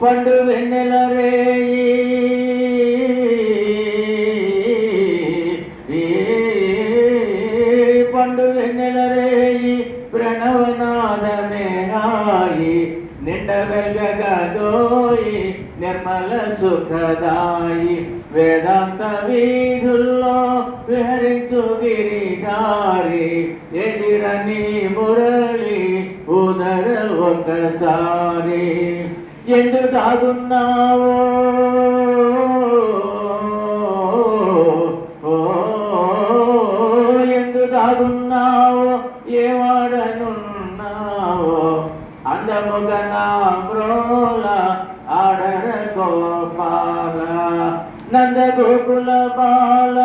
పండు వెన్నెల రేయి పండు వెన్నెల రేయి ప్రణవనాదమే హాయి నిండ వెల్గదోయి నిర్మల సుఖదాయి వేదాంత వీధుల్లో విహరించు గిరిధారి ఎదిరని మురళి ఉదర ఒకసారి ఎందు దాగున్నావో ఎందు దాగున్నావో ఏవాడనున్నావో అందముగ నా మ్రోల ఆడర గోపాల నంద గోకుల బాల